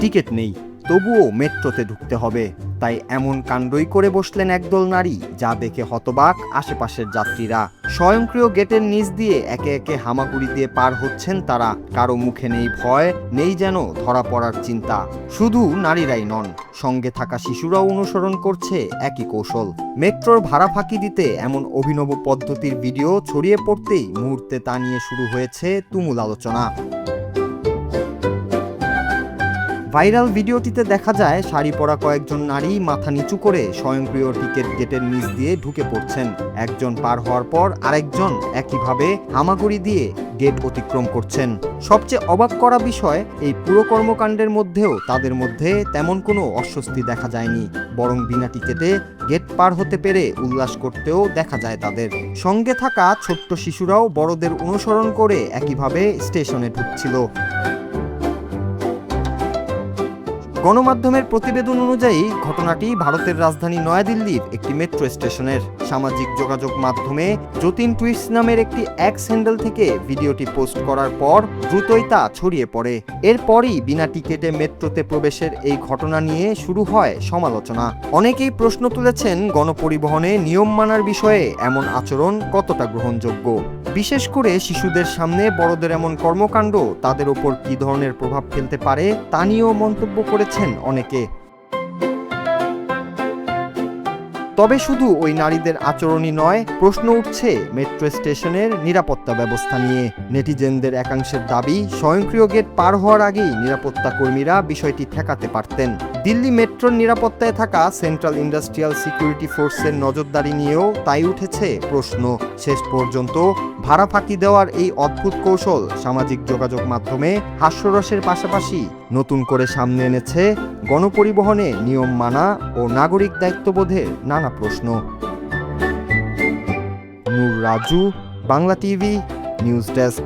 Ticket নেই, তবুও মেট্রোতে ঢুকতে হবে। তাই এমন কাণ্ডই করে বসলেন একদল নারী, যা দেখে হতবাক আশেপাশের যাত্রীরা। স্বয়ংক্রিয় গেটের নিচ দিয়ে একে একে হামাগুড়ি দিয়ে পার হচ্ছেন তারা। কারো মুখে নেই ভয়, নেই যেন ধরা পড়ার চিন্তা। শুধু নারীরাই নন, সঙ্গে থাকা শিশুরাও অনুসরণ করছে একই কৌশল। মেট্রোর ভাড়া ফাঁকি দিতে এমন অভিনব পদ্ধতির ভিডিও ছড়িয়ে পড়তেই মুহূর্তে তা নিয়ে শুরু হয়েছে তুমুল আলোচনা। ভাইরাল ভিডিওটিতে দেখা যায় শাড়ি পরা কয়েকজন নারী মাথা নিচু করে স্বয়ংক্রিয় টিকিট গেটের নিচ দিয়ে ঢুকে পড়ছেন। একজন পার হওয়ার পর আরেকজন একইভাবে হামাগুড়ি দিয়ে গেট অতিক্রম করছেন। সবচেয়ে অবাক করা বিষয়, এই পুরো কর্মকাণ্ডের মধ্যেও তাদের মধ্যে তেমন কোনো অস্বস্তি দেখা যায়নি, বরং বিনা টিকিটে গেট পার হতে পেরে উল্লাস করতেও দেখা যায় তাদের। সঙ্গে থাকা ছোট্ট শিশুরাও বড়দের অনুসরণ করে একইভাবে স্টেশনে ঢুকছিল। গণমাধ্যমের প্রতিবেদন অনুযায়ী ঘটনাটি ভারতের রাজধানী নয়াদিল্লির একটি মেট্রো স্টেশনের। সামাজিক যোগাযোগ মাধ্যমে যতীন টুইটস নামের একটি এক্স হ্যান্ডেল থেকে ভিডিওটি পোস্ট করার পর দ্রুতই তা ছড়িয়ে পড়ে। এরপরই বিনা টিকিটে মেট্রোতে প্রবেশের এই ঘটনা নিয়ে শুরু হয় সমালোচনা। অনেকেই প্রশ্ন তুলেছেন, গণপরিবহনে নিয়ম মানার বিষয়ে এমন আচরণ কতটা গ্রহণযোগ্য। বিশেষ করে শিশুদের সামনে বড়দের এমন কর্মকাণ্ড তাদের ওপর কী ধরনের প্রভাব ফেলতে পারে তা নিয়েও মন্তব্য করেছেন অনেকে। তবে শুধু ওই নারীদের আচরণই নয়, প্রশ্ন উঠছে মেট্রো স্টেশনের নিরাপত্তা ব্যবস্থা নিয়ে। নেটিজেনদের একাংশের দাবি, স্বয়ংক্রিয় গেট পার হওয়ার আগেই নিরাপত্তা কর্মীরা বিষয়টি ঠেকাতে পারতেন। দিল্লি মেট্রোর নিরাপত্তায় থাকা সেন্ট্রাল ইন্ডাস্ট্রিয়াল সিকিউরিটি ফোর্সের নজরদারি নিয়েও তাই উঠেছে প্রশ্ন। শেষ পর্যন্ত ভাড়া ফাঁকি দেওয়ার এই অদ্ভুত কৌশল সামাজিক যোগাযোগ মাধ্যমে হাস্যরসের পাশাপাশি নতুন করে সামনে এনেছে গণপরিবহনে নিয়ম মানা ও নাগরিক দায়িত্ববোধের নানা প্রশ্ন। Noor Raju, Bangla TV, news desk.